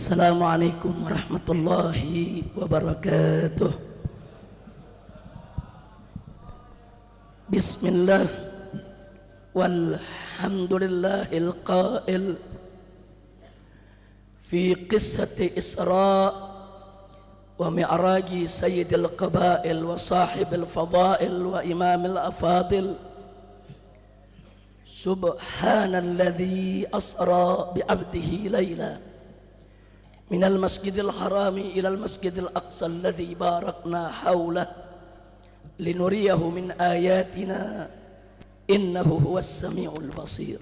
Assalamualaikum warahmatullahi wabarakatuh. Bismillah walhamdulillahil qail fi qissati Isra wa mi'raji sayyidil qabail wa sahibil fadail wa imamil afadil. Subhanalladzi asra bi'abdihi layla minal masjidil harami ilal masjidil aqsa alladzi barakna hawlah linuriyahu min ayatina innahu huwas sami'ul basir.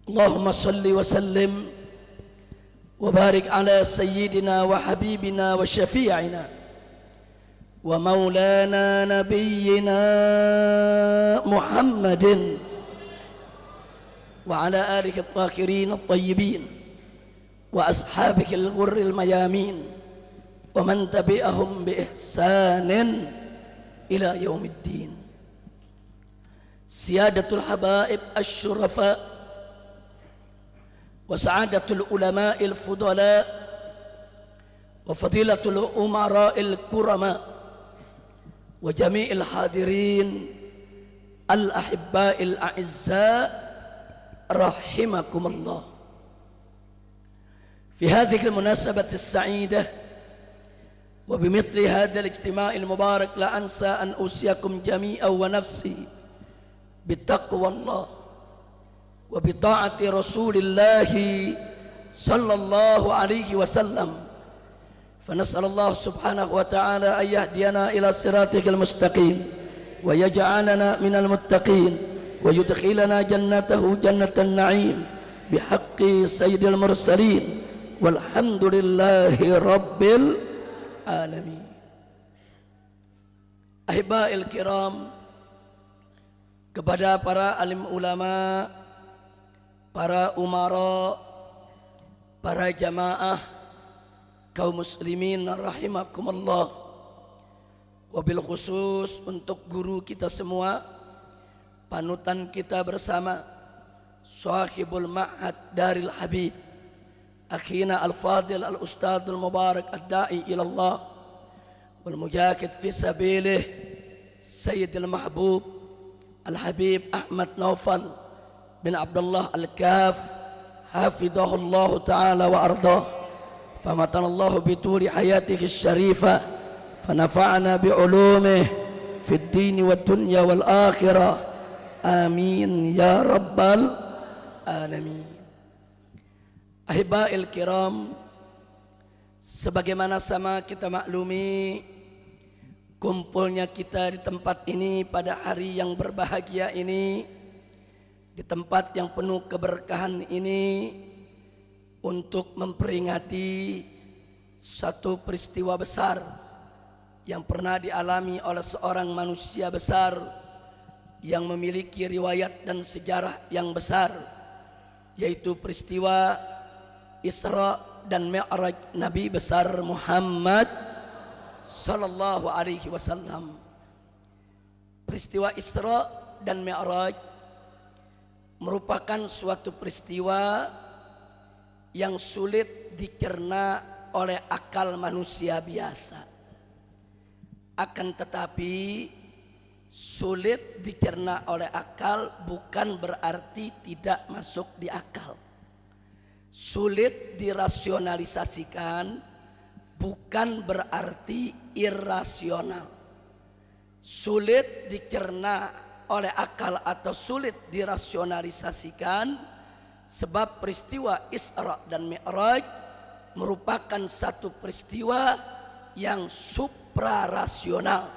Allahumma salli wa sallim wa barik ala sayyidina wa habibina wa syafi'ina wa maulana nabiyyina Muhammadin wa ala alihi at-tahirin at-tayyibin wa ashabihil ghurril mayamin wa man tabi'ahum bi ihsanin ila yaumiddin. Siyadatul habaib asy-syurafa wa sa'adatul ulama'il fudala wa fadilatul umara'il kurama wa jami'il hadirin al-ahibba'il a'izza rahimakumullah. في هذه المناسبة السعيدة وبمثل هذا الاجتماع المبارك لا أنسى أن أوصيكم جميعا ونفسي بتقوى الله وبطاعة رسول الله صلى الله عليه وسلم. فنسأل الله سبحانه وتعالى أن يهدينا إلى صراطه المستقيم ويجعلنا من المتقين ويدخلنا جنته جنة النعيم بحق سيد المرسلين walhamdulillahi rabbil alamin. Ahiba'il kiram, kepada para alim ulama, para umara, para jamaah kaum muslimin rahimakumullah, wabil khusus untuk guru kita semua, panutan kita bersama, sahibul ma'had Daril Habib, akhina al-fadil al-ustadul mubarak ad-da'i ilallah wal mujahid fi sabilih sayyidil mahbub al-habib Ahmad Naufal bin Abdullah al-Kaf hafidhahullahu ta'ala wa ardah, famatanallahu bituli hayatihi syarifah fanafa'na bi'ulumih fid dini wad dunya wal akhirah, amin ya rabbal alamin. Ahiba'il kiram, sebagaimana sama kita maklumi kumpulnya kita di tempat ini pada hari yang berbahagia ini, di tempat yang penuh keberkahan ini, untuk memperingati satu peristiwa besar yang pernah dialami oleh seorang manusia besar yang memiliki riwayat dan sejarah yang besar, yaitu peristiwa Isra dan Mi'raj Nabi besar Muhammad sallallahu alaihi wasallam. Peristiwa Isra dan Mi'raj merupakan suatu peristiwa yang sulit dicerna oleh akal manusia biasa. Akan tetapi sulit dicerna oleh akal bukan berarti tidak masuk di akal. Sulit dirasionalisasikan bukan berarti irasional. Sulit dicerna oleh akal atau sulit dirasionalisasikan sebab peristiwa Isra dan Mi'raj merupakan satu peristiwa yang suprarasional,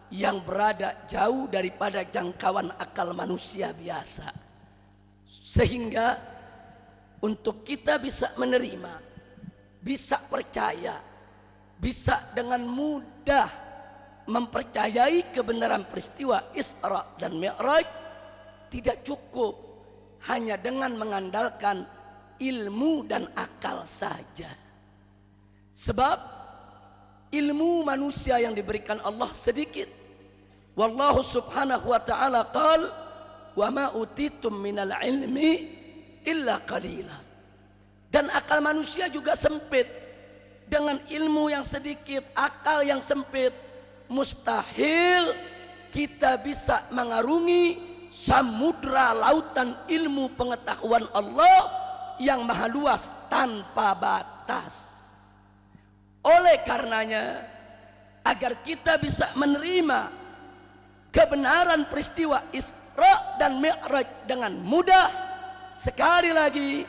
yang berada jauh daripada jangkauan akal manusia biasa, sehingga untuk kita bisa menerima, bisa percaya, bisa dengan mudah mempercayai kebenaran peristiwa Isra dan Mi'raj, tidak cukup hanya dengan mengandalkan ilmu dan akal saja. Sebab ilmu manusia yang diberikan Allah sedikit. Wallahu subhanahu wa ta'ala qala wa ma utitum minal ilmi illa qalila. Dan akal manusia juga sempit. Dengan ilmu yang sedikit, akal yang sempit, mustahil kita bisa mengarungi samudra lautan ilmu pengetahuan Allah yang maha luas tanpa batas. Oleh karenanya, agar kita bisa menerima kebenaran peristiwa Isra dan Mi'raj dengan mudah, sekali lagi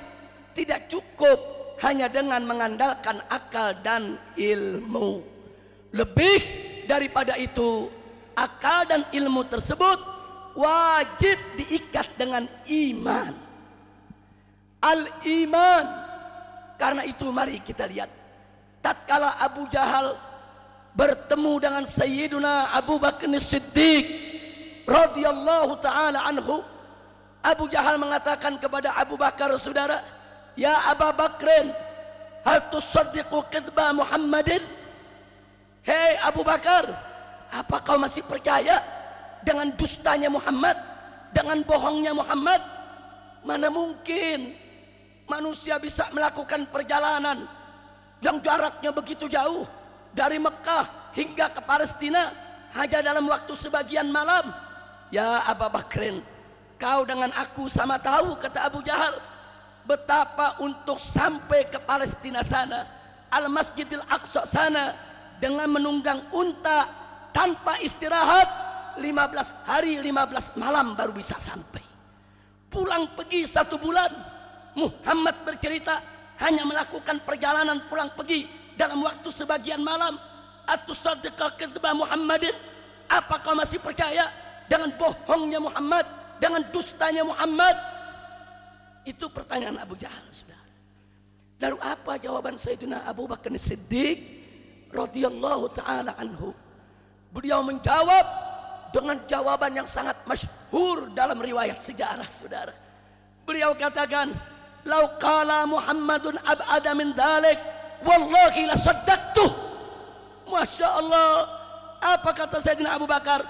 tidak cukup hanya dengan mengandalkan akal dan ilmu. Lebih daripada itu, akal dan ilmu tersebut wajib diikat dengan iman. Al-iman. Karena itu mari kita lihat, tatkala Abu Jahal bertemu dengan Sayyiduna Abu Bakar As-Siddiq radhiyallahu taala anhu, Abu Jahal mengatakan kepada Abu Bakar, saudara, ya Abu Bakrin, hal tusaddiqu kadba Muhammadin? Hei Abu Bakar, apa kau masih percaya dengan dustanya Muhammad, dengan bohongnya Muhammad? Mana mungkin manusia bisa melakukan perjalanan yang jaraknya begitu jauh dari Mekah hingga ke Palestina hanya dalam waktu sebagian malam. Ya Abu Bakrin, kau dengan aku sama tahu, kata Abu Jahal, betapa untuk sampai ke Palestina sana, Al-Masjidil Aqsa sana, dengan menunggang unta tanpa istirahat 15 hari 15 malam baru bisa sampai. Pulang pergi 1 bulan. Muhammad bercerita hanya melakukan perjalanan pulang pergi dalam waktu sebagian malam. Atusaddiqa kadba Muhammadin? Apa kau masih percaya dengan bohongnya Muhammad, dengan dustanya Muhammad? Itu pertanyaan Abu Jahal, saudara. Lalu apa jawaban Sayyidina Abu Bakar As-Siddiq radhiyallahu taala anhu? Beliau menjawab dengan jawaban yang sangat masyhur dalam riwayat sejarah, saudara. Beliau katakan, "Lau qala Muhammadun ab'ada min dzalik, wallahi la saddaqtuh." Masya Allah, apa kata Sayyidina Abu Bakar?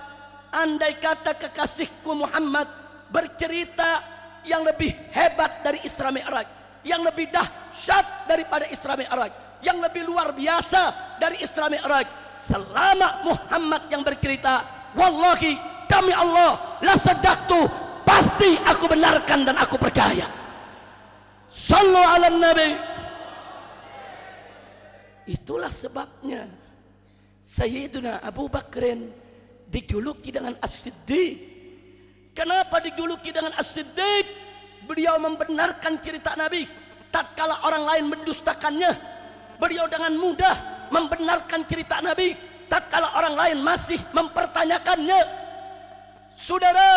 Andai kata kekasihku Muhammad bercerita yang lebih hebat dari Isra Mi'raj, yang lebih dahsyat daripada Isra Mi'raj, yang lebih luar biasa dari Isra Mi'raj, selama Muhammad yang bercerita, wallahi demi Allah la saddaqtu, pasti aku benarkan dan aku percaya. Sallu ala Nabi. Itulah sebabnya Sayyiduna Abu Bakrin dijuluki dengan As-Siddiq. Kenapa dijuluki dengan As-Siddiq? Beliau membenarkan cerita Nabi tatkala orang lain mendustakannya. Beliau dengan mudah membenarkan cerita Nabi tatkala orang lain masih mempertanyakannya. Saudara,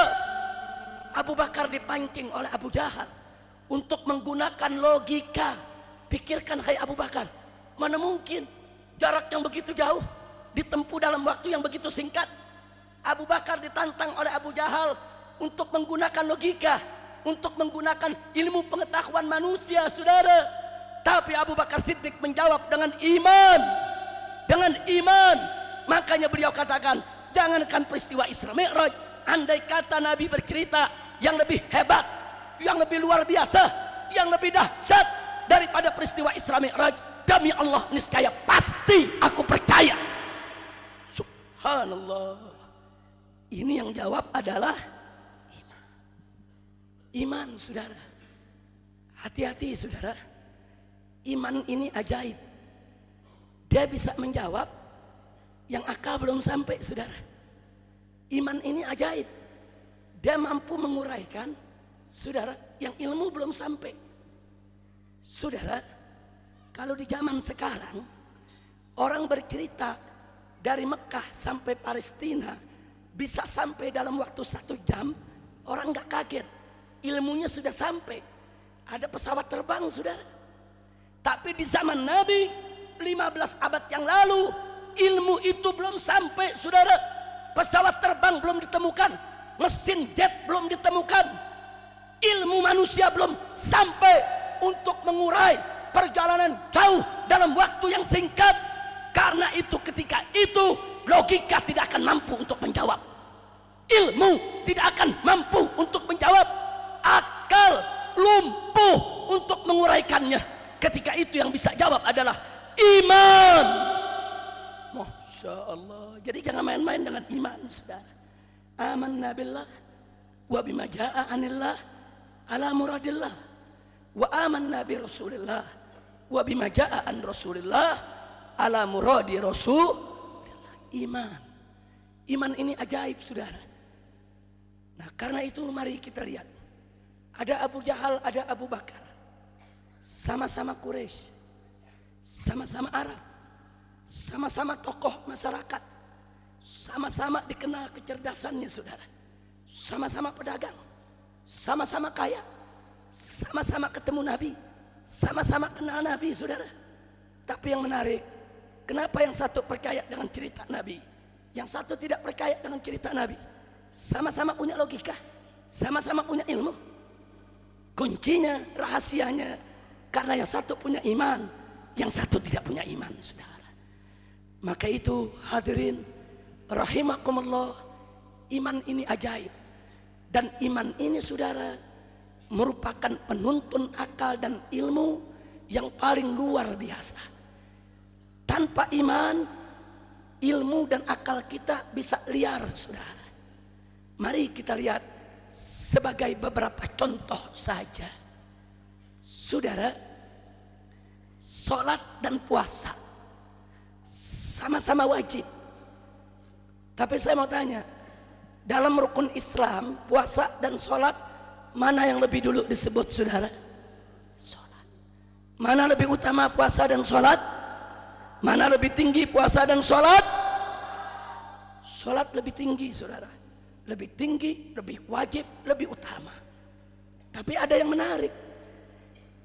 Abu Bakar dipancing oleh Abu Jahal untuk menggunakan logika. Pikirkan, hai Abu Bakar, mana mungkin jarak yang begitu jauh ditempuh dalam waktu yang begitu singkat? Abu Bakar ditantang oleh Abu Jahal untuk menggunakan logika, untuk menggunakan ilmu pengetahuan manusia, saudara. Tapi Abu Bakar Siddiq menjawab dengan iman. Dengan iman. Makanya beliau katakan, jangankan peristiwa Isra Mi'raj, andai kata Nabi bercerita yang lebih hebat, yang lebih luar biasa, yang lebih dahsyat daripada peristiwa Isra Mi'raj, demi Allah niscaya pasti aku percaya. Subhanallah. Ini yang jawab adalah iman. Iman, saudara. Hati-hati, saudara. Iman ini ajaib. Dia bisa menjawab yang akal belum sampai, saudara. Iman ini ajaib. Dia mampu menguraikan, saudara, yang ilmu belum sampai. Saudara, kalau di zaman sekarang orang bercerita dari Mekah sampai Palestina bisa sampai dalam waktu 1 jam, orang nggak kaget, ilmunya sudah sampai, ada pesawat terbang, saudara. Tapi di zaman Nabi 15 abad yang lalu, ilmu itu belum sampai, saudara. Pesawat terbang belum ditemukan, mesin jet belum ditemukan, ilmu manusia belum sampai untuk mengurai perjalanan jauh dalam waktu yang singkat. Karena itu ketika itu logika tidak akan mampu untuk menjawab, ilmu tidak akan mampu untuk menjawab, akal lumpuh untuk menguraikannya. ketika itu yang bisa jawab adalah iman. Masya Allah. Jadi jangan main-main dengan iman, saudara. Amanna billah wa bima jaa anillah ala muradillah wa amanna bi rasulillah wa bima jaa an rasulillah ala muradi rasulillah. Iman ini ajaib, saudara. Nah, karena itu mari kita lihat. Ada Abu Jahal, ada Abu Bakar. Sama-sama Quraisy, sama-sama Arab, sama-sama tokoh masyarakat, sama-sama dikenal kecerdasannya, saudara. Sama-sama pedagang, sama-sama kaya, sama-sama ketemu Nabi, sama-sama kenal Nabi, saudara. Tapi yang menarik, kenapa yang satu percaya dengan cerita Nabi, yang satu tidak percaya dengan cerita Nabi? Sama-sama punya logika, sama-sama punya ilmu. Kuncinya, rahasianya, karena yang satu punya iman, yang satu tidak punya iman, saudara. Maka itu hadirin rahimakumullah, iman ini ajaib. Dan iman ini, saudara, merupakan penuntun akal dan ilmu yang paling luar biasa. Tanpa iman, ilmu dan akal kita bisa liar, saudara. Mari kita lihat sebagai beberapa contoh saja. Saudara, sholat dan puasa sama-sama wajib. Tapi saya mau tanya, dalam rukun Islam, puasa dan sholat, mana yang lebih dulu disebut, saudara? Sholat. Mana lebih utama, puasa dan sholat? Mana lebih tinggi, puasa dan sholat? Sholat lebih tinggi, saudara. Lebih tinggi, lebih wajib, lebih utama. Tapi ada yang menarik.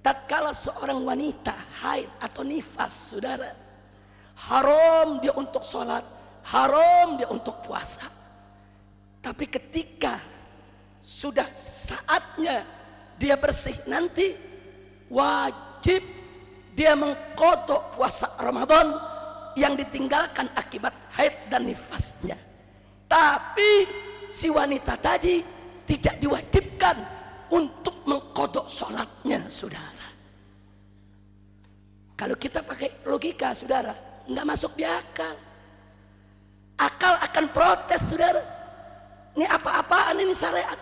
Tatkala seorang wanita haid atau nifas, saudara, haram dia untuk sholat, haram dia untuk puasa. Tapi ketika sudah saatnya dia bersih nanti, wajib dia mengqadha puasa Ramadan yang ditinggalkan akibat haid dan nifasnya. Tapi si wanita tadi tidak diwajibkan untuk mengqadha sholatnya, saudara. Kalau kita pakai logika, saudara, nggak masuk di akal. Akal akan protes, saudara. Ini apa-apaan ini syariat?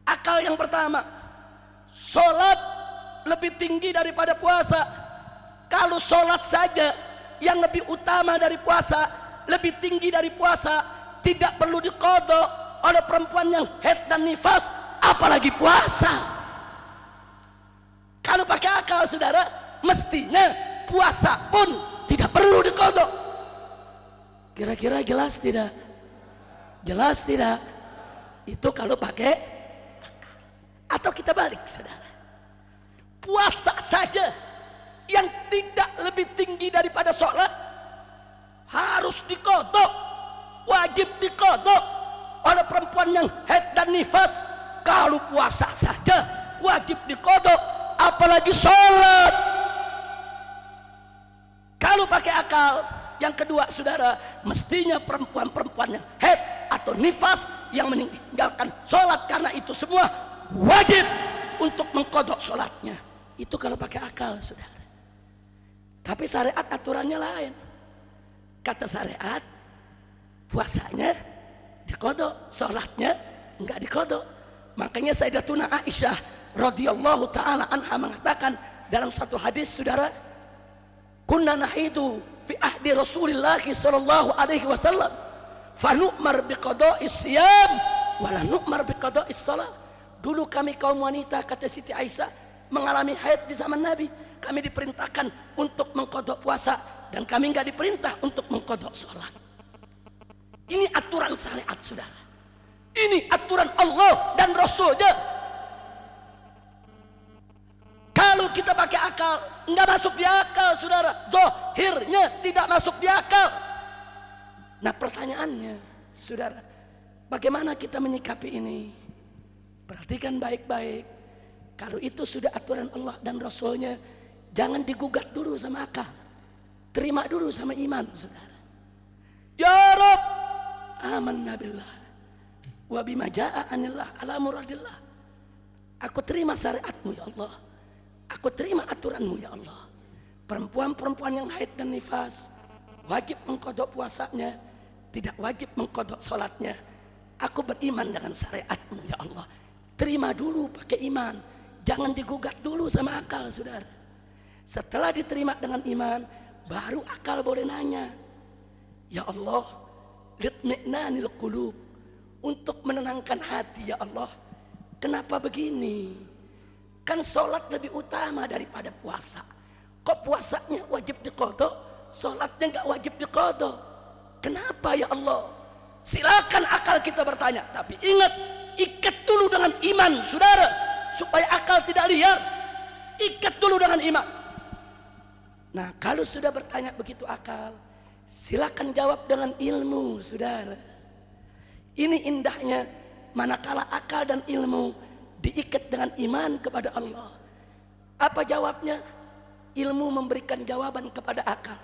Akal yang pertama, sholat lebih tinggi daripada puasa. Kalau sholat saja yang lebih utama dari puasa, lebih tinggi dari puasa, tidak perlu diqadha oleh perempuan yang haid dan nifas, apalagi puasa. Kalau pakai akal, saudara, mestinya puasa pun tidak perlu diqadha. Kira-kira jelas tidak? Jelas tidak? Itu kalau pakai akal. Atau kita balik, saudara, puasa saja yang tidak lebih tinggi daripada sholat harus diqadha, wajib diqadha oleh perempuan yang haid dan nifas. Kalau puasa saja wajib diqadha, apalagi sholat. Kalau pakai akal, yang kedua, saudara, mestinya perempuan-perempuan yang haid atau nifas yang meninggalkan sholat karena itu semua wajib untuk mengqadha sholatnya. Itu kalau pakai akal, saudara. Tapi syariat aturannya lain. Kata syariat, puasanya diqadha, sholatnya enggak diqadha. Makanya Sayyidatuna Aisyah radhiyallahu taala anha mengatakan dalam satu hadis, saudara, kunna nahidu fi ahdi Rasulillah sallallahu alaihi wasallam fa nu'mar biqada'is siyam wa la nu'mar biqada'is shalah. Dulu kami kaum wanita, kata Siti Aisyah, mengalami haid di zaman Nabi. Kami diperintahkan untuk mengqadha puasa dan kami enggak diperintah untuk mengqadha salat. Ini aturan syariat, saudara. Ini aturan Allah dan Rasulnya. Kalau kita pakai akal, nggak masuk di akal, saudara. Zahirnya tidak masuk di akal. Nah, pertanyaannya, saudara, bagaimana kita menyikapi ini? Perhatikan baik-baik. Kalau itu sudah aturan Allah dan Rasulnya, jangan digugat dulu sama akal. Terima dulu sama iman, saudara. Ya Rabb, amanna billah wa bima jaa anillah ala muradillah. Aku terima syariatmu, ya Allah. Aku terima aturanmu ya Allah. Perempuan-perempuan yang haid dan nifas wajib mengkodok puasanya, tidak wajib mengkodok sholatnya. Aku beriman dengan syariatmu ya Allah. Terima dulu pakai iman, jangan digugat dulu sama akal, saudara. Setelah diterima dengan iman, baru akal boleh nanya. Ya Allah, litmi'nanil qulub, untuk menenangkan hati ya Allah. Kenapa begini? Kan sholat lebih utama daripada puasa. Kok puasanya wajib diqodok, sholatnya nggak wajib diqodok? Kenapa ya Allah? Silakan akal kita bertanya, tapi ingat, ikat dulu dengan iman, saudara, supaya akal tidak liar. Ikat dulu dengan iman. Nah, kalau sudah bertanya begitu akal, silakan jawab dengan ilmu, saudara. Ini indahnya manakala akal dan ilmu diikat dengan iman kepada Allah. Apa jawabnya? Ilmu memberikan jawaban kepada akal.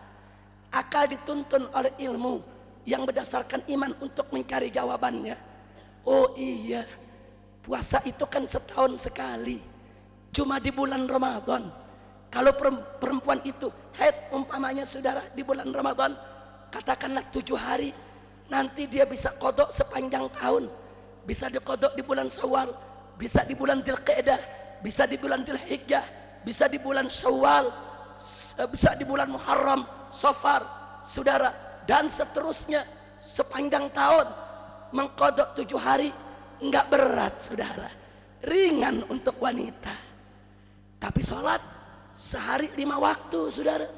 Akal dituntun oleh ilmu yang berdasarkan iman untuk mencari jawabannya. Oh iya, puasa itu kan setahun sekali, cuma di bulan Ramadan. Kalau perempuan itu haid umpamanya saudara di bulan Ramadan, katakanlah 7 hari, nanti dia bisa kodok sepanjang tahun. Bisa dikodok di bulan Syawal, bisa di bulan Dzulqa'dah, bisa di bulan Dzulhijjah, bisa di bulan Syawal, bisa di bulan Muharram, Safar, saudara, dan seterusnya sepanjang tahun. Mengkodok 7 hari enggak berat, saudara, ringan untuk wanita. Tapi sholat sehari 5 waktu, saudara.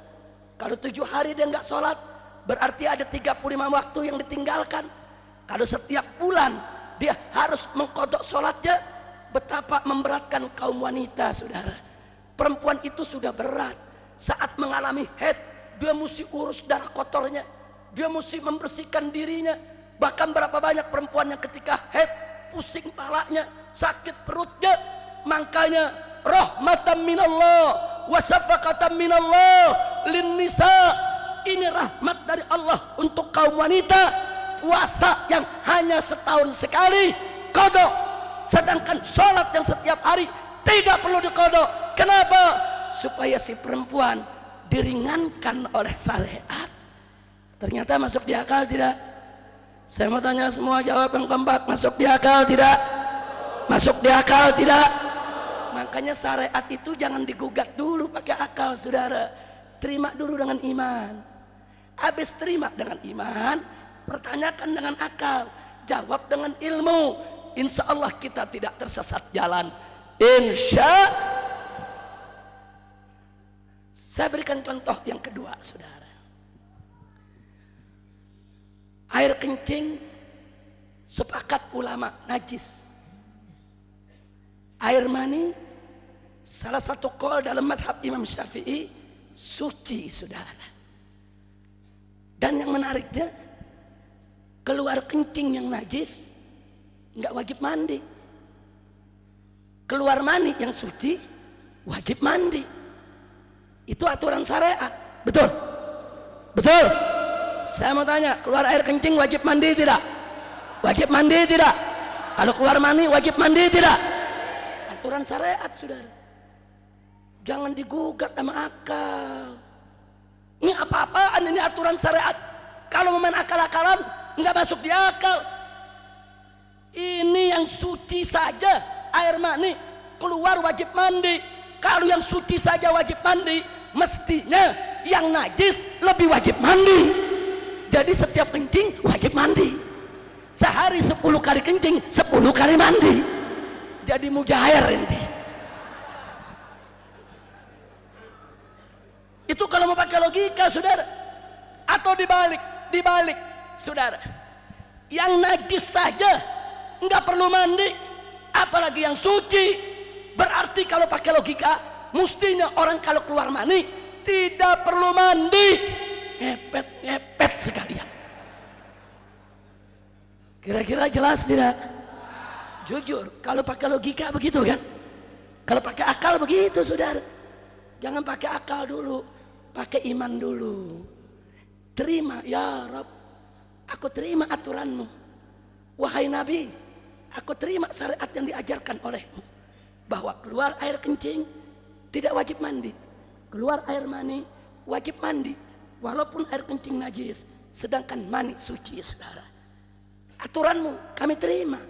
Kalau 7 hari dia enggak sholat, berarti ada 35 waktu yang ditinggalkan. Kalau setiap bulan dia harus mengkodok sholatnya, betapa memberatkan kaum wanita, saudara. Perempuan itu sudah berat. Saat mengalami haid, dia mesti urus darah kotornya, dia mesti membersihkan dirinya. Bahkan berapa banyak perempuan yang ketika haid pusing palanya, sakit perutnya. Makanya rahmatan minallah wa syafaqatan minallah lin nisa, ini rahmat dari Allah untuk kaum wanita. Puasa yang hanya setahun sekali kodok, sedangkan sholat yang setiap hari tidak perlu dikodok. Kenapa? Supaya si perempuan diringankan oleh syariat. Ternyata masuk di akal tidak? Saya mau tanya semua, jawab yang kompak. Masuk di akal tidak? Masuk di akal tidak? Makanya syariat itu jangan digugat dulu pakai akal, saudara. Terima dulu dengan iman. Habis terima dengan iman, pertanyakan dengan akal, jawab dengan ilmu. Insya Allah kita tidak tersesat jalan. Insya. Saya berikan contoh yang kedua, saudara. Air kencing, sepakat ulama najis. Air mani, salah satu qaul dalam madhab Imam Syafi'i, suci, saudara. Dan yang menariknya, keluar kencing yang najis nggak wajib mandi. Keluar mani yang suci wajib mandi. Itu aturan syariat, betul? Betul? Saya mau tanya, keluar air kencing wajib mandi tidak? Wajib mandi tidak? Kalau keluar mani wajib mandi tidak? Aturan syariat, saudara. Jangan digugat sama akal. Ini apa-apaan, ini aturan syariat. Kalau main akal-akalan nggak masuk di akal. Ini yang suci saja air mani keluar wajib mandi. Kalau yang suci saja wajib mandi, mestinya yang najis lebih wajib mandi. Jadi setiap kencing wajib mandi. Sehari 10 kali kencing, 10 kali mandi. Jadi mujair ini. Itu kalau mau pakai logika, saudara. Atau dibalik, saudara. Yang najis saja nggak perlu mandi, apalagi yang suci. Berarti kalau pakai logika, mestinya orang kalau keluar mani tidak perlu mandi. Ngepet sekalian. Kira-kira jelas tidak? Jujur, kalau pakai logika begitu kan? Kalau pakai akal begitu, saudara. Jangan pakai akal dulu, pakai iman dulu. Terima, ya Rabb, aku terima aturanmu. Wahai Nabi, aku terima syariat yang diajarkan olehmu, bahwa keluar air kencing tidak wajib mandi. Keluar air mani wajib mandi, walaupun air kencing najis, sedangkan mani suci, saudara. Aturanmu kami terima.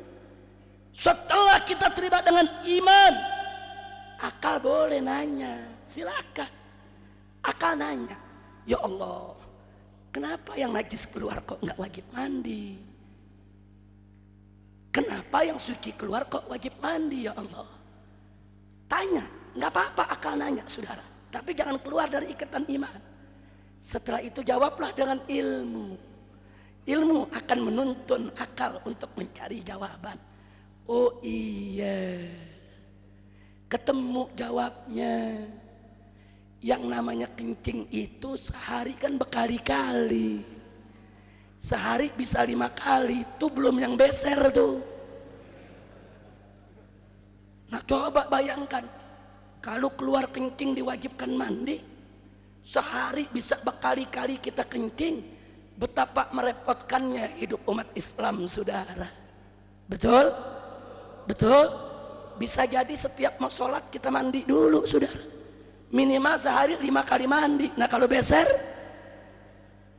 Setelah kita terima dengan iman, akal boleh nanya, silakan. Akal nanya, ya Allah, kenapa yang najis keluar kok nggak wajib mandi? Kenapa yang suci keluar kok wajib mandi, ya Allah? Tanya, nggak apa-apa akal nanya, saudara. Tapi jangan keluar dari ikatan iman. Setelah itu jawablah dengan ilmu. Ilmu akan menuntun akal untuk mencari jawaban. Oh iya, ketemu jawabnya. Yang namanya kencing itu sehari kan berkali-kali. Sehari bisa 5 kali, itu belum yang beser tuh. Nah coba bayangkan, kalau keluar kencing diwajibkan mandi, sehari bisa berkali-kali kita kencing, betapa merepotkannya hidup umat Islam, saudara. Betul? Betul? Bisa jadi setiap mau sholat kita mandi dulu, saudara. Minimal sehari 5 kali mandi. Nah kalau beser,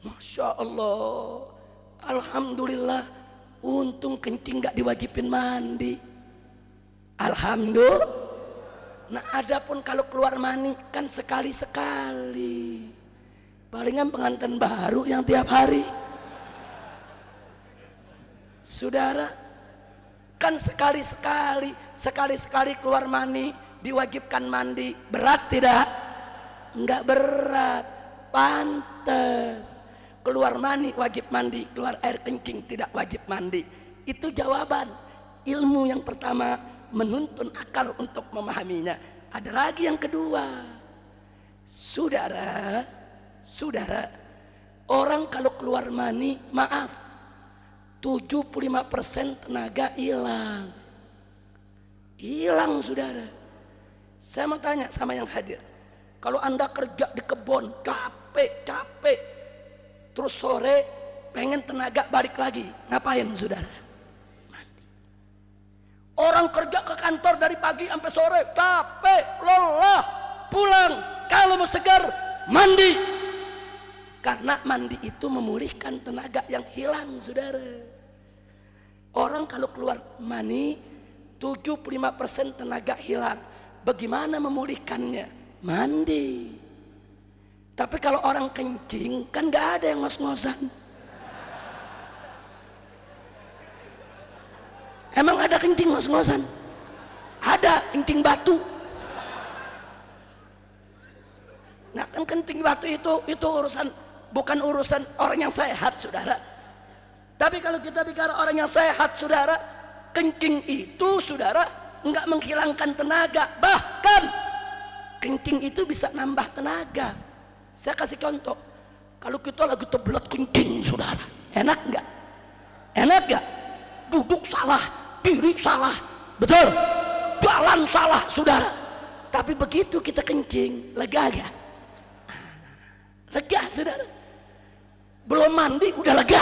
Masya Allah, Alhamdulillah, untung kencing gak diwajibin mandi. Alhamdulillah. Nah adapun kalau keluar mani kan sekali-sekali. Palingan pengantin baru yang tiap hari. Saudara, kan sekali-sekali, sekali-sekali keluar mani diwajibkan mandi. Berat tidak? Enggak berat, pantes. Keluar mani wajib mandi, keluar air kencing tidak wajib mandi. Itu jawaban. Ilmu yang pertama menuntun akal untuk memahaminya. Ada lagi yang kedua. Saudara, orang kalau keluar mani, maaf, 75% tenaga hilang. Hilang, saudara. Saya mau tanya sama yang hadir. Kalau Anda kerja di kebun, capek, terus sore pengen tenaga balik lagi, ngapain, saudara? Mandi. Orang kerja ke kantor dari pagi sampai sore, capek, lelah, pulang, kalau mau segar, mandi. Karena mandi itu memulihkan tenaga yang hilang, saudara. Orang kalau keluar mani, 75% tenaga hilang. Bagaimana memulihkannya? Mandi. Tapi kalau orang kencing kan gak ada yang ngos-ngosan. Emang ada kencing ngos-ngosan? Ada, kencing batu. Nah kan kencing batu itu urusan, bukan urusan orang yang sehat, saudara. Tapi kalau kita bicara orang yang sehat, saudara, kencing itu, saudara, enggak menghilangkan tenaga. Bahkan kencing itu bisa nambah tenaga. Saya kasih contoh, kalau kita lagi tebelat kencing, saudara, enak nggak? Enak nggak? Duduk salah, diri salah, betul? Jalan salah, saudara. Tapi begitu kita kencing, lega gak? Lega, saudara. Belum mandi udah lega.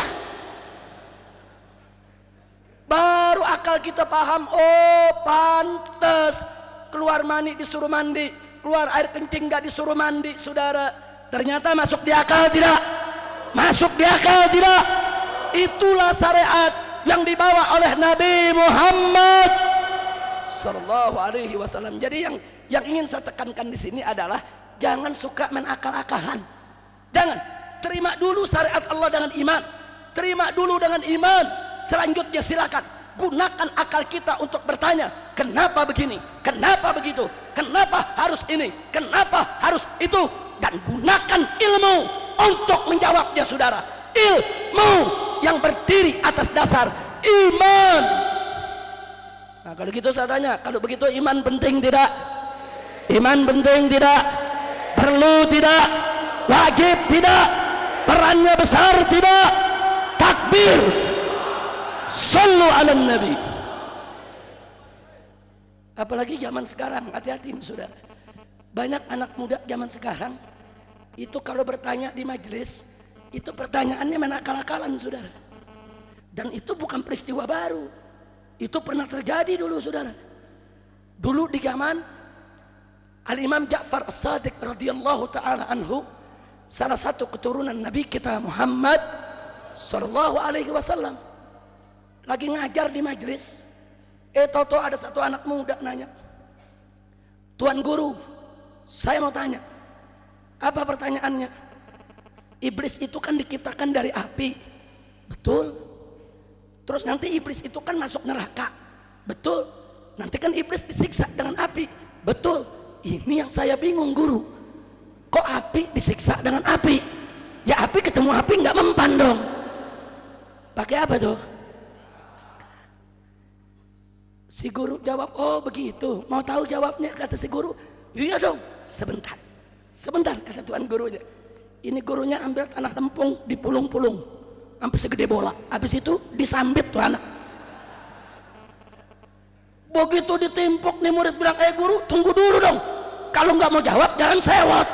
Baru akal kita paham, oh pantes keluar mani disuruh mandi, keluar air kencing nggak disuruh mandi, saudara. Ternyata masuk di akal tidak? Masuk di akal tidak? Itulah syariat yang dibawa oleh Nabi Muhammad Sallallahu Alaihi Wasallam. Jadi yang ingin saya tekankan di sini adalah jangan suka main akal-akalan. Jangan. Terima dulu syariat Allah dengan iman. Terima dulu dengan iman. Selanjutnya silakan gunakan akal kita untuk bertanya, kenapa begini? Kenapa begitu? Kenapa harus ini? Kenapa harus itu? Dan gunakan ilmu untuk menjawabnya, saudara. Ilmu yang berdiri atas dasar iman. Nah kalau gitu saya tanya, kalau begitu iman penting tidak? Iman penting tidak? Perlu tidak? Wajib tidak? Perannya besar tidak? Takbir. Sallu ala Nabi. Apalagi zaman sekarang, hati-hati saudara. Banyak anak muda zaman sekarang itu kalau bertanya di majelis, itu pertanyaannya main akal-akalan, saudara. Dan itu bukan peristiwa baru. Itu pernah terjadi dulu, saudara. Dulu di zaman Al-Imam Ja'far As-Sadiq radhiyallahu taala anhu, salah satu keturunan Nabi kita Muhammad sallallahu alaihi wasallam, lagi ngajar di majlis. Toto ada satu anak muda nanya, "Tuan guru, saya mau tanya." "Apa pertanyaannya?" "Iblis itu kan diciptakan dari api." "Betul." "Terus nanti iblis itu kan masuk neraka." "Betul." "Nanti kan iblis disiksa dengan api." "Betul." "Ini yang saya bingung guru, kok api disiksa dengan api? Ya api ketemu api nggak mempan dong. Pakai apa tuh?" Si guru jawab, "Oh begitu, mau tahu jawabnya?" Kata si guru. "Iya dong." Sebentar kata tuan gurunya. Ini gurunya ambil tanah lempung, dipulung-pulung sampai segede bola. Habis itu disambit tuh anak. Begitu ditimpuk nih murid bilang, "Guru tunggu dulu dong, kalau nggak mau jawab jangan sewot."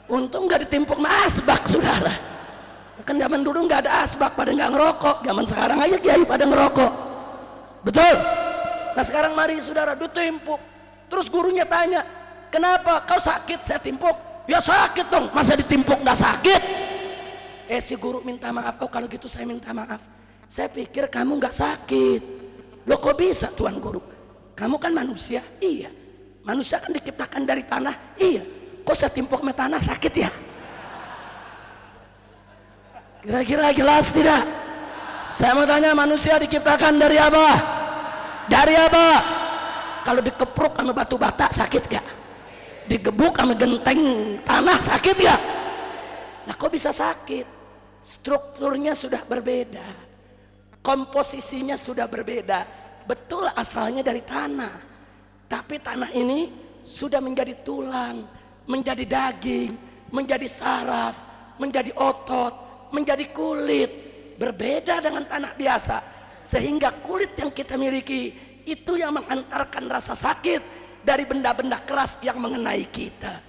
Untung nggak ditimpuk sama asbak, saudara. Kan zaman dulu nggak ada asbak, pada nggak ngerokok. Zaman sekarang aja kiai pada ngerokok, betul. Nah sekarang mari saudara ditimpuk. Terus gurunya tanya, "Kenapa kau sakit?" "Saya timpuk." "Ya sakit dong, masa ditimpuk nggak sakit?" Si guru minta maaf. "Oh kalau gitu saya minta maaf, saya pikir kamu nggak sakit." "Loh kok bisa tuan guru? Kamu kan manusia." "Iya, manusia kan diciptakan dari tanah." "Iya, kok saya timpuk sama tanah sakit ya?" Kira-kira jelas tidak? Saya mau tanya, manusia diciptakan dari apa? Dari apa? Kalau dikepruk sama batu bata sakit gak? Digebuk sama genteng tanah sakit gak? Nah kok bisa sakit? Strukturnya sudah berbeda, komposisinya sudah berbeda. Betul asalnya dari tanah, tapi tanah ini sudah menjadi tulang, menjadi daging, menjadi saraf, menjadi otot, menjadi kulit. Berbeda dengan tanah biasa, sehingga kulit yang kita miliki itu yang mengantarkan rasa sakit dari benda-benda keras yang mengenai kita.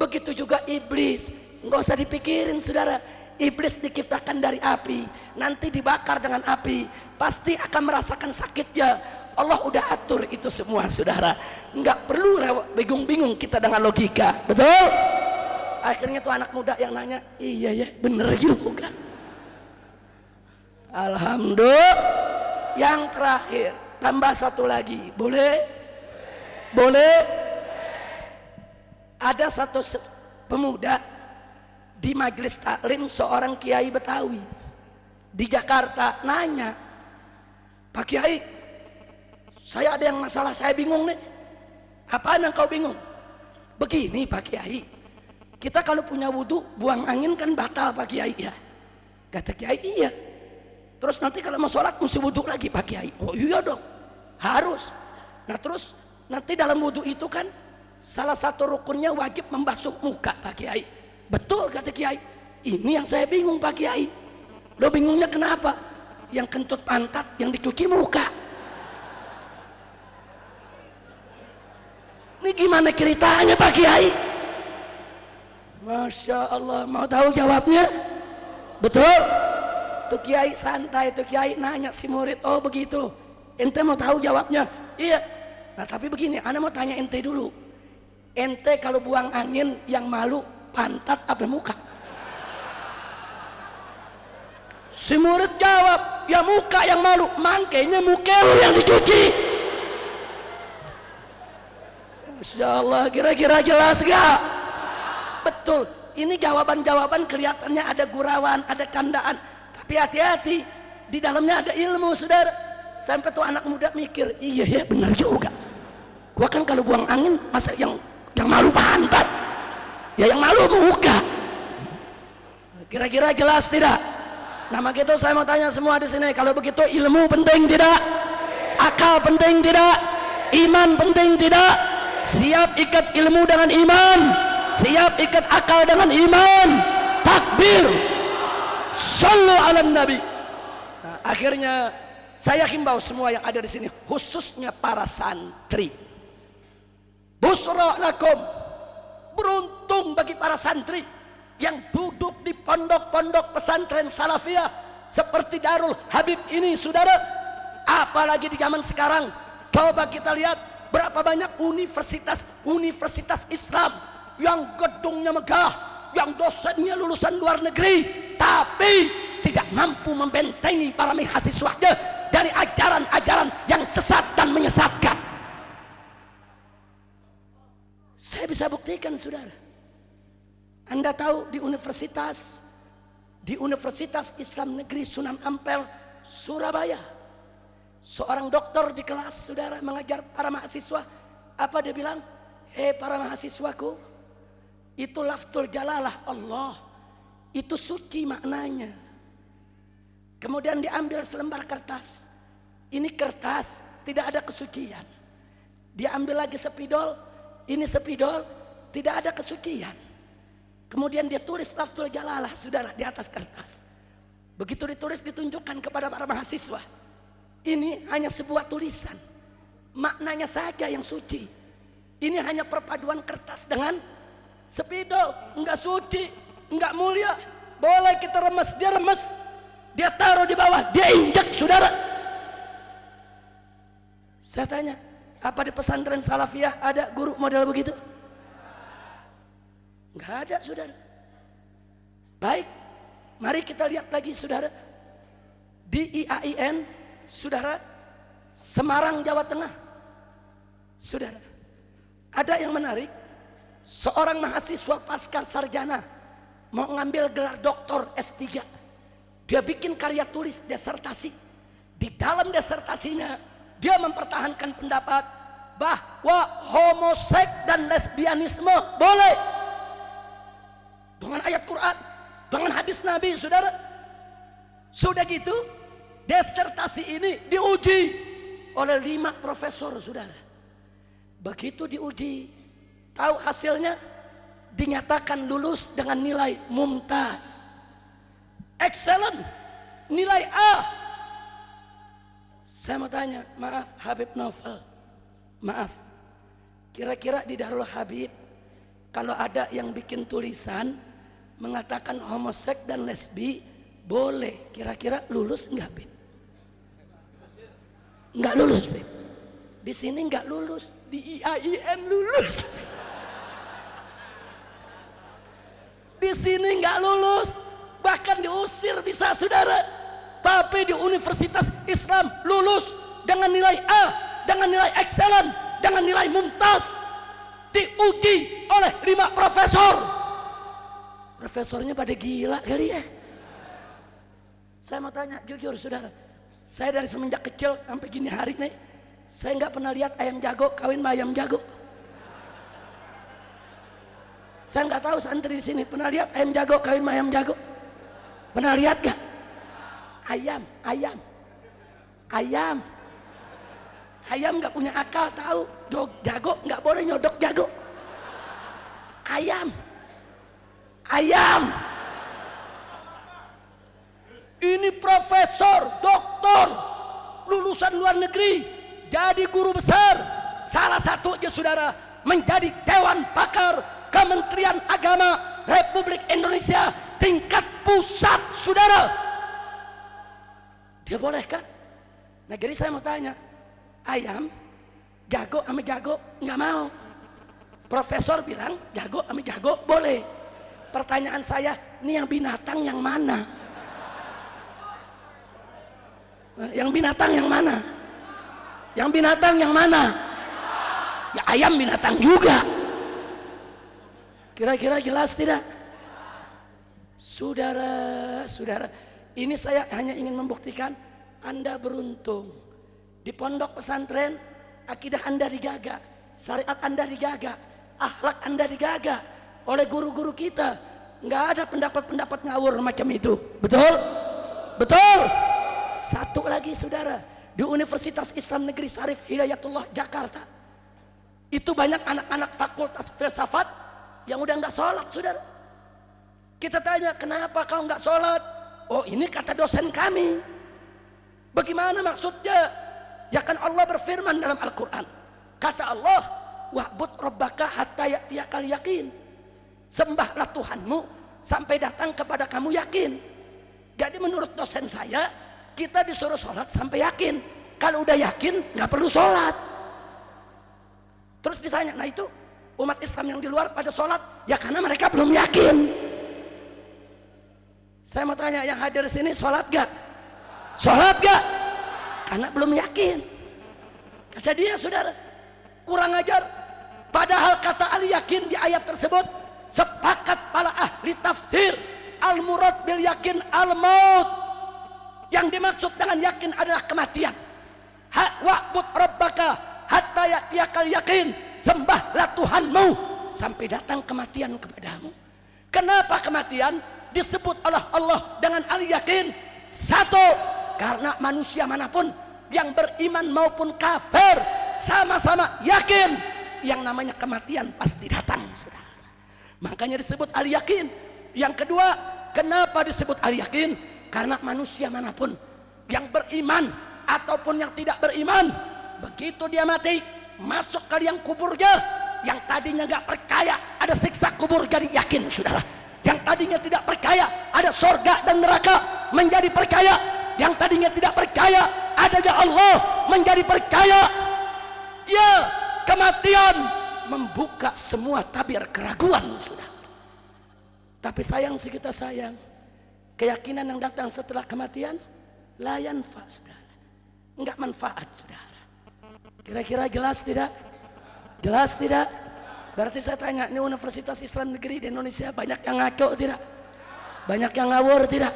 Begitu juga iblis. Nggak usah dipikirin saudara, iblis diciptakan dari api, nanti dibakar dengan api, pasti akan merasakan sakitnya. Allah udah atur itu semua saudara, nggak perlu lewat bingung-bingung kita dengan logika, betul? Akhirnya tuh anak muda yang nanya, "Iya ya bener juga." Alhamdulillah. Yang terakhir, tambah satu lagi, boleh? Boleh? Ada satu pemuda di majelis taklim, seorang kiai Betawi di Jakarta nanya, "Pak Kiai, saya ada yang masalah, saya bingung nih." "Apaan yang kau bingung?" "Begini Pak Kiai, kita kalau punya wudhu buang angin kan batal Pak Kiai ya." Kata Kiai, "Iya. Terus nanti kalau mau sholat mesti wudhu lagi Pak Kiai." "Oh iya dong, harus." Nah terus nanti dalam wudhu itu kan salah satu rukunnya wajib membasuh muka Pak Kiai. "Betul," kata Kiai. "Ini yang saya bingung Pak Kiai." "Lo bingungnya kenapa?" "Yang kentut pantat yang dicuci muka." Ini gimana ceritanya Pak Kiai? Masya Allah, mau tahu jawabnya? Betul? Tuh Kiai santai, tuh Kiai nanya si murid, "Oh begitu, ente mau tahu jawabnya?" "Iya." "Nah tapi begini, ana mau tanya ente dulu, ente kalau buang angin yang malu pantat apa muka?" Si murid jawab, "Ya muka yang malu." "Mangkanya muka lu yang dicuci." Masya Allah, kira-kira jelas gak? Betul, ini jawaban-jawaban kelihatannya ada gurauan, ada candaan, tapi hati-hati, di dalamnya ada ilmu saudara. Sampai tuh anak muda mikir, "Iya ya benar juga, gua kan kalau buang angin masa yang malu pantat, ya yang malu muka." Kira-kira jelas tidak? Nah begitu saya mau tanya semua di sini, kalau begitu ilmu penting tidak? Akal penting tidak? Iman penting tidak? Siap ikat ilmu dengan iman, siap ikat akal dengan iman. Takbir, sallu ala nabi. Nah, akhirnya saya himbau semua yang ada di sini, khususnya para santri, busra lakum, beruntung bagi para santri yang duduk di pondok-pondok pesantren salafiyah seperti Darul Habib ini saudara. Apalagi di zaman sekarang, coba kita lihat Berapa banyak universitas Islam yang gedungnya megah, yang dosennya lulusan luar negeri, tapi tidak mampu membentengi para mahasiswanya dari ajaran-ajaran yang sesat dan menyesatkan. Saya bisa buktikan, saudara. Anda tahu di Universitas Islam Negeri Sunan Ampel, Surabaya, seorang dokter di kelas, saudara, mengajar para mahasiswa. Apa dia bilang? Hei para mahasiswaku, itu lafzul jalalah Allah, itu suci maknanya. Kemudian diambil selembar kertas. Ini kertas, tidak ada kesucian. Diambil lagi spidol, ini spidol, tidak ada kesucian. Kemudian dia tulis lafzul jalalah, saudara, di atas kertas. Begitu ditulis, ditunjukkan kepada para mahasiswa. Ini hanya sebuah tulisan, maknanya saja yang suci. Ini hanya perpaduan kertas dengan spidol, enggak suci, enggak mulia. Boleh kita remes, dia remes, dia taruh di bawah, dia injak, saudara. Saya tanya, apa di pesantren salafiyah ada guru model begitu? Enggak ada, saudara. Baik, mari kita lihat lagi, saudara. Di IAIN, saudara, Semarang, Jawa Tengah, saudara, ada yang menarik. Seorang mahasiswa pasca sarjana mau ngambil gelar doktor S3, dia bikin karya tulis disertasi. Di dalam disertasinya dia mempertahankan pendapat bahwa homoseks dan lesbianisme boleh dengan ayat Quran, dengan hadis Nabi, saudara. Sudah gitu, disertasi ini diuji oleh 5 profesor, saudara. Begitu diuji, tahu hasilnya? Dinyatakan lulus dengan nilai mumtaz, excellent, nilai A. Saya mau tanya, maaf Habib Novel, maaf, kira-kira di Darul Habib kalau ada yang bikin tulisan mengatakan homoseks dan lesbi boleh, kira-kira lulus enggak, Bib? Enggak lulus, Bib. Di sini enggak lulus, di IAIN lulus. Di sini enggak lulus, bahkan diusir bisa, saudara. Tapi di Universitas Islam lulus dengan nilai A, dengan nilai excellent, dengan nilai mumtaz. Diuji oleh 5 profesor. Profesornya pada gila kali ya. Saya mau tanya jujur, saudara, saya dari semenjak kecil sampai gini hari nih, saya nggak pernah lihat ayam jago kawin sama ayam jago. Saya nggak tahu santri di sini pernah lihat ayam jago kawin sama ayam jago? Pernah lihat gak? Ayam nggak punya akal, tahu? Jago nggak boleh nyodok jago. Ayam. Ini profesor, doktor, lulusan luar negeri, jadi guru besar. Salah satunya, saudara, menjadi Dewan Pakar Kementerian Agama Republik Indonesia tingkat pusat, saudara. Dia bolehkan? Nah, jadi saya mau tanya, ayam, jago sama jago nggak mau. Profesor bilang jago sama jago boleh. Pertanyaan saya, ini yang binatang yang mana? Yang binatang yang mana? Yang binatang yang mana? Ya ayam binatang juga. Kira-kira jelas tidak? Saudara, ini saya hanya ingin membuktikan Anda beruntung. Di pondok pesantren, akidah Anda dijaga, syariat Anda dijaga, akhlak Anda dijaga oleh guru-guru kita. Nggak ada pendapat-pendapat ngawur macam itu. Betul? Betul? Satu lagi, saudara, di Universitas Islam Negeri Syarif Hidayatullah Jakarta, itu banyak anak-anak fakultas filsafat yang udah nggak sholat, saudara. Kita tanya, kenapa kau nggak sholat? Oh, ini kata dosen kami. Bagaimana maksudnya? Ya kan Allah berfirman dalam Al-Quran, kata Allah, wa'bud rabbaka hatta ya'tiyakal yakin. Sembahlah Tuhanmu sampai datang kepada kamu yakin. Jadi menurut dosen saya, kita disuruh sholat sampai yakin. Kalau udah yakin nggak perlu sholat. tanya, nah itu umat Islam yang di luar pada sholat, ya karena mereka belum yakin. Saya mau tanya, yang hadir di sini sholat gak? Sholat gak? Karena belum yakin. Kata dia, saudara, kurang ajar. Padahal kata al-yakin di ayat tersebut, sepakat para ahli tafsir, al-murad bil yakin al-maut. Yang dimaksud dengan yakin adalah kematian. Wa'bud rabbaka hatta ya'tiyakal yakin. Sembahlah Tuhanmu sampai datang kematian kepadamu. Kenapa kematian disebut oleh Allah dengan al-yakin? Satu, karena manusia manapun yang beriman maupun kafir sama-sama yakin yang namanya kematian pasti datang, saudara. Makanya disebut al-yakin. Yang kedua, kenapa disebut al-yakin? Karena manusia manapun yang beriman ataupun yang tidak beriman, begitu dia mati masuk ke liang kuburnya, yang tadinya gak percaya ada siksa kubur jadi yakin, saudara. Yang tadinya tidak percaya ada surga dan neraka menjadi percaya. Yang tadinya tidak percaya adanya Allah menjadi percaya. Ya, kematian membuka semua tabir keraguan, saudara. Tapi sayang sih, kita sayang, keyakinan yang datang setelah kematian la yanfa, saudara. Enggak manfaat, saudara. Kira-kira jelas tidak? Jelas tidak? Berarti saya tanya, ini Universitas Islam Negeri di Indonesia banyak yang ngaco tidak? Banyak yang ngawur tidak?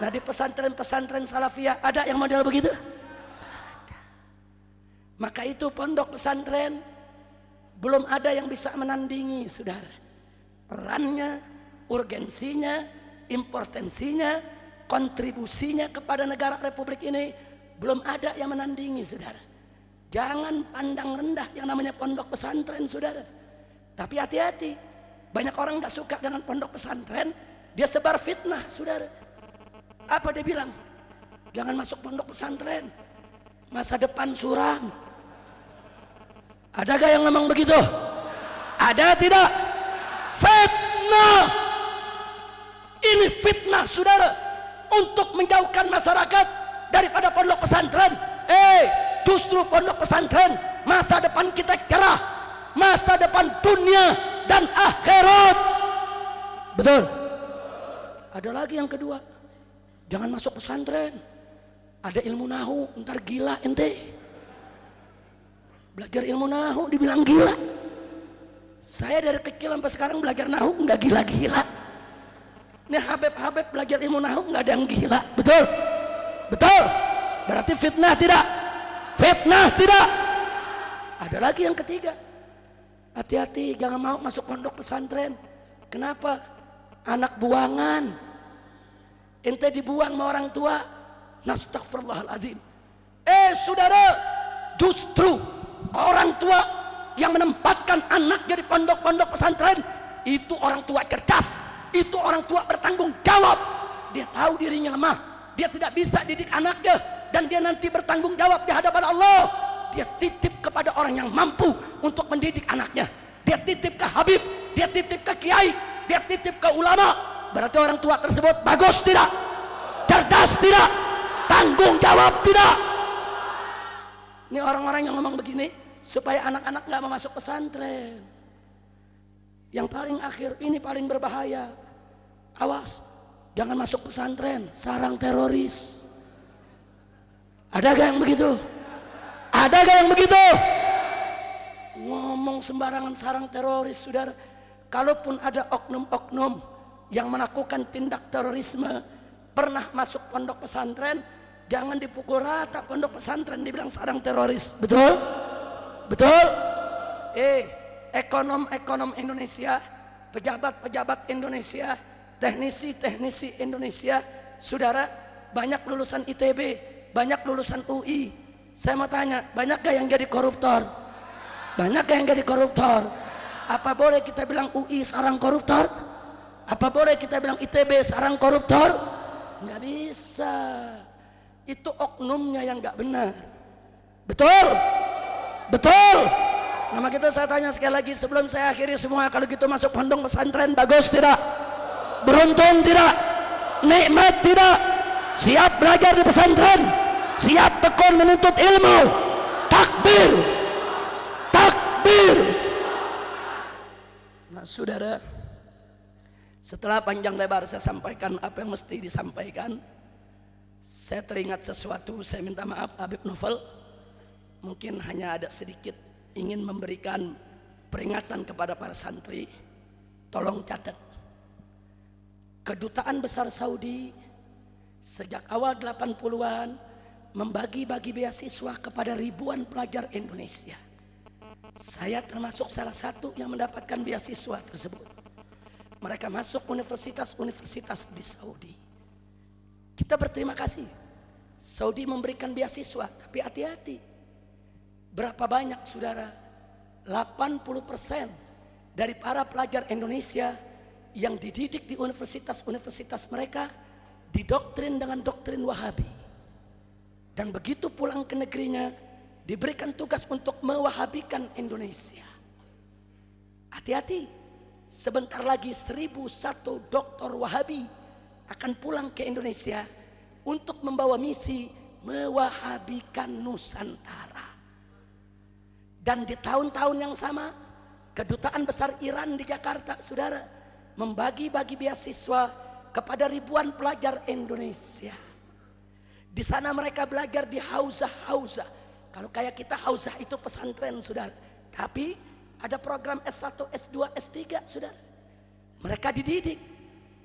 Nah, di pesantren-pesantren salafiyah ada yang model begitu? Ada. Maka itu pondok pesantren belum ada yang bisa menandingi, saudara. Perannya, urgensinya, importansinya, kontribusinya kepada negara Republik ini belum ada yang menandingi, saudara. Jangan pandang rendah yang namanya pondok pesantren, saudara. Tapi hati-hati, banyak orang gak suka dengan pondok pesantren, dia sebar fitnah, saudara. Apa dia bilang? Jangan masuk pondok pesantren, masa depan suram. Ada gak yang ngomong begitu? Ada tidak? Fitnah. Ini fitnah, saudara, untuk menjauhkan masyarakat daripada pondok pesantren. Justru pondok pesantren masa depan kita cerah, masa depan dunia dan akhirat. Betul. Ada lagi yang kedua, jangan masuk pesantren, ada ilmu nahu, ntar gila ente. Belajar ilmu nahu dibilang gila. Saya dari kecil sampai sekarang belajar nahu nggak gila-gila. Ini Habib belajar ilmu nahu nggak ada yang gila. Betul. Betul. Berarti fitnah tidak? Fitnah tidak? Ada lagi yang ketiga, hati-hati, jangan mau masuk pondok pesantren. Kenapa? Anak buangan. Ente dibuang sama orang tua. Nastaghfirullahaladzim. Saudara, justru orang tua yang menempatkan anak jadi pondok-pondok pesantren itu orang tua cerdas, itu orang tua bertanggung jawab. Dia tahu dirinya lemah, dia tidak bisa didik anaknya, dan dia nanti bertanggung jawab di hadapan Allah. Dia titip kepada orang yang mampu untuk mendidik anaknya. Dia titip ke Habib, dia titip ke Kiai, dia titip ke ulama. Berarti orang tua tersebut bagus tidak? Cerdas tidak? Tanggung jawab tidak? Ini orang-orang yang ngomong begini supaya anak-anak gak mau masuk pesantren. Yang paling akhir, ini paling berbahaya. Awas, jangan masuk pesantren, sarang teroris. Ada gak yang begitu? Ada gak yang begitu? Ngomong sembarangan sarang teroris, saudara. Kalaupun ada oknum-oknum yang melakukan tindak terorisme pernah masuk pondok pesantren, jangan dipukul rata pondok pesantren dibilang sarang teroris. Betul? Betul? Ekonom-ekonom Indonesia, pejabat-pejabat Indonesia, teknisi-teknisi Indonesia, saudara, banyak lulusan ITB, banyak lulusan UI. Saya mau tanya, banyak gak yang jadi koruptor? Banyak gak yang jadi koruptor? Apa boleh kita bilang UI sarang koruptor? Apa boleh kita bilang ITB sarang koruptor? Nggak bisa. Itu oknumnya yang nggak benar. Betul? Betul? Nama gitu saya tanya sekali lagi sebelum saya akhiri semua, kalau gitu masuk pondok pesantren bagus tidak? Beruntung tidak? Nikmat tidak? Siap belajar di pesantren? Siap tekun menuntut ilmu? Takbir! Takbir! Saudara, setelah panjang lebar saya sampaikan apa yang mesti disampaikan, saya teringat sesuatu. Saya minta maaf Habib Novel, mungkin hanya ada sedikit ingin memberikan peringatan kepada para santri. Tolong catat, Kedutaan Besar Saudi sejak awal 80-an membagi-bagi beasiswa kepada ribuan pelajar Indonesia. Saya termasuk salah satu yang mendapatkan beasiswa tersebut. Mereka masuk universitas-universitas di Saudi. Kita berterima kasih. Saudi memberikan beasiswa, tapi hati-hati. Berapa banyak saudara? 80% dari para pelajar Indonesia yang dididik di universitas-universitas mereka didoktrin dengan doktrin Wahabi. Dan begitu pulang ke negerinya diberikan tugas untuk mewahabikan Indonesia. Hati-hati, sebentar lagi 1001 doktor Wahabi akan pulang ke Indonesia untuk membawa misi mewahabikan Nusantara. Dan di tahun-tahun yang sama, Kedutaan Besar Iran di Jakarta, saudara, membagi-bagi beasiswa kepada ribuan pelajar Indonesia. Di sana mereka belajar di hauzah-hauzah. Kalau kayak kita hauzah itu pesantren, saudara. Tapi ada program S1, S2, S3, saudara. Mereka dididik.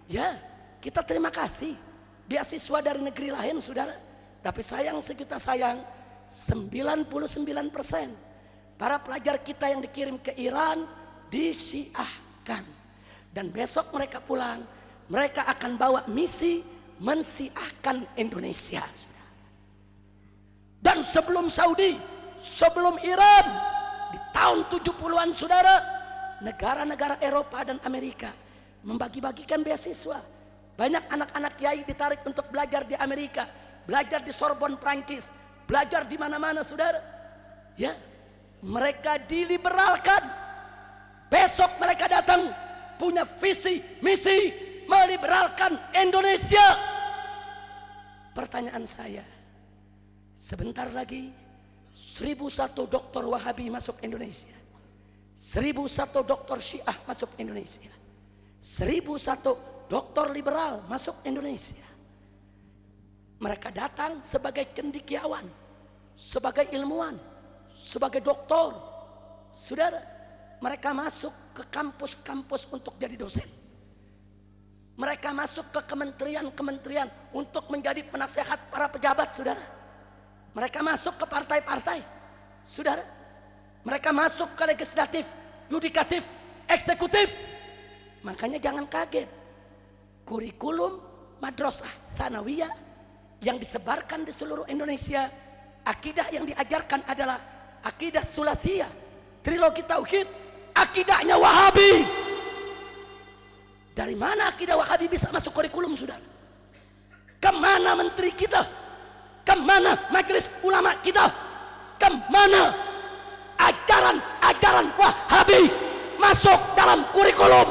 Ya, kita terima kasih. Beasiswa dari negeri lain, saudara. Tapi sayang sejuta sayang, 99% para pelajar kita yang dikirim ke Iran disiahkan. Dan besok mereka pulang, mereka akan bawa misi mensiahkan Indonesia. Dan sebelum Saudi, sebelum Iran, di tahun 70-an saudara, negara-negara Eropa dan Amerika membagi-bagikan beasiswa. Banyak anak-anak kiai ditarik untuk belajar di Amerika, belajar di Sorbonne Prancis, belajar di mana-mana saudara. Ya, mereka diliberalkan. Besok mereka datang punya visi, misi meliberalkan Indonesia. Pertanyaan saya, sebentar lagi 1001 doktor Wahabi masuk Indonesia, 1001 doktor Syiah masuk Indonesia, 1001 doktor liberal masuk Indonesia. Mereka datang sebagai cendekiawan, sebagai ilmuwan, sebagai doktor. Saudara, mereka masuk ke kampus-kampus untuk jadi dosen. Mereka masuk ke kementerian-kementerian untuk menjadi penasehat para pejabat, saudara. Mereka masuk ke partai-partai, saudara. Mereka masuk ke legislatif, yudikatif, eksekutif. Makanya jangan kaget. Kurikulum madrasah tsanawiyah yang disebarkan di seluruh Indonesia, akidah yang diajarkan adalah akidah sulasiyah, trilogi tauhid, akidahnya Wahabi. Dari mana akidah Wahabi bisa masuk kurikulum, saudara? Kemana menteri kita? Kemana majelis ulama kita? Kemana ajaran-ajaran Wahabi masuk dalam kurikulum?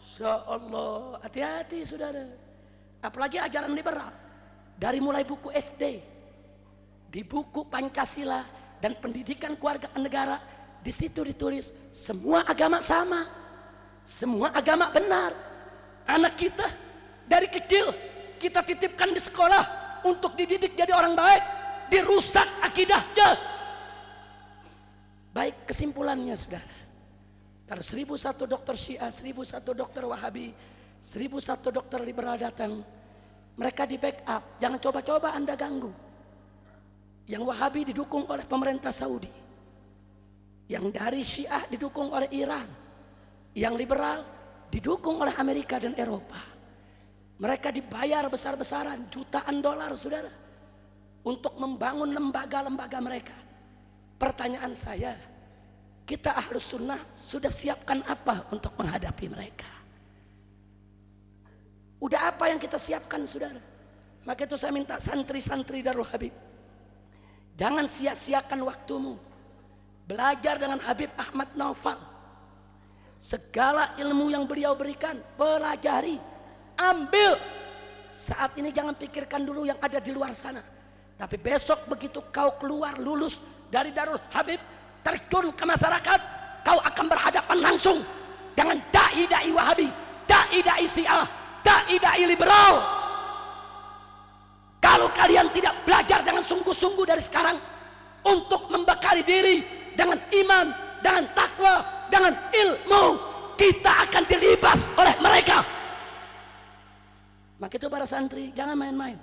Insya Allah, hati-hati saudara. Apalagi ajaran liberal. Dari mulai buku SD, di buku Pancasila dan pendidikan keluarga negara, di situ ditulis semua agama sama. Semua agama benar. Anak kita dari kecil kita titipkan di sekolah untuk dididik jadi orang baik, dirusak akidahnya. Baik, kesimpulannya saudara, kalau 1001 dokter Syiah, 1001 dokter Wahabi, 1001 dokter liberal datang, mereka di backup. Jangan coba-coba Anda ganggu. Yang Wahabi didukung oleh pemerintah Saudi, yang dari Syiah didukung oleh Iran, yang liberal didukung oleh Amerika dan Eropa. Mereka dibayar besar-besaran, jutaan dolar saudara, untuk membangun lembaga-lembaga mereka. Pertanyaan saya, kita Ahlus Sunnah sudah siapkan apa untuk menghadapi mereka? Udah apa yang kita siapkan saudara? Maka itu saya minta santri-santri Darul Habib, jangan sia-siakan waktumu. Belajar dengan Habib Ahmad Naufal. Segala ilmu yang beliau berikan, pelajari, ambil. Saat ini jangan pikirkan dulu yang ada di luar sana. Tapi besok begitu kau keluar lulus dari Darul Habib, terjun ke masyarakat, kau akan berhadapan langsung dengan dai-dai Wahabi, dai-dai Syiah, dai-dai liberal. Kalau kalian tidak belajar dengan sungguh-sungguh dari sekarang untuk membekali diri dengan iman, dengan takwa, dengan ilmu, kita akan dilibas oleh mereka. Maka itu para santri, jangan main-main.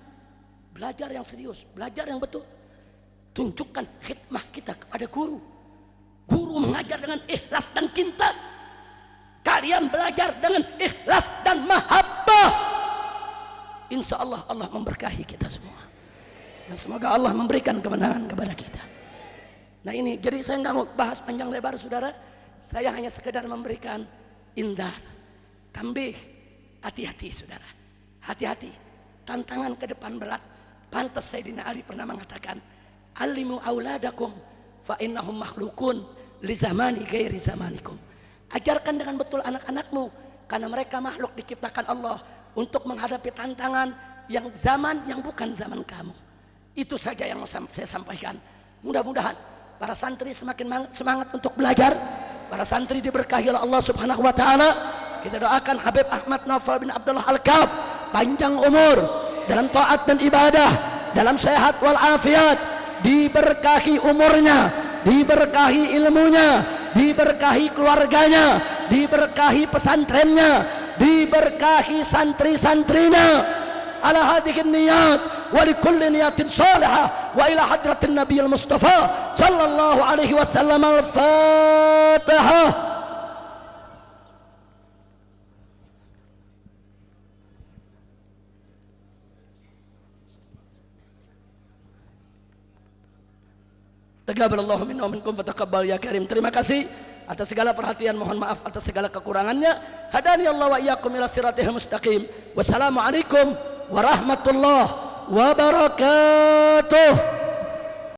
Belajar yang serius, belajar yang betul. Tunjukkan khidmah kita kepada guru. Guru mengajar dengan ikhlas dan cinta. Kalian belajar dengan ikhlas dan mahabbah. Insya Allah Allah memberkahi kita semua. Dan semoga Allah memberikan kemenangan kepada kita. Nah ini, jadi saya nggak mau bahas panjang lebar saudara. Saya hanya sekedar memberikan indar, tambih, hati-hati saudara. Hati-hati, tantangan ke depan berat. Pantas Sayyidina Ali pernah mengatakan, alimu auladakum fa innahum makhlukun li zamani ghairi zamanikum. Ajarkan dengan betul anak-anakmu, karena mereka makhluk diciptakan Allah untuk menghadapi tantangan yang zaman yang bukan zaman kamu. Itu saja yang mau saya sampaikan. Mudah-mudahan para santri semakin semangat untuk belajar. Para santri diberkahi oleh Allah Subhanahu wa taala. Kita doakan Habib Ahmad Naufal bin Abdullah Al-Kaf panjang umur dalam taat dan ibadah, dalam sehat wal afiat, diberkahi umurnya, diberkahi ilmunya, diberkahi keluarganya, diberkahi pesantrennya, diberkahi santri-santrinya. Ala hadhihi niyat wa likulli niyatin salihah wa ila hadratin nabiyil mustafa sallallahu alaihi wasallam. Al-Fatihah. Taqabbalallahu minna wa minkum fataqabbal ya karim. Terima kasih atas segala perhatian, mohon maaf atas segala kekurangannya. Hadani Allah wa iyyakum ila siratal mustaqim. Wassalamualaikum warahmatullahi wabarakatuh.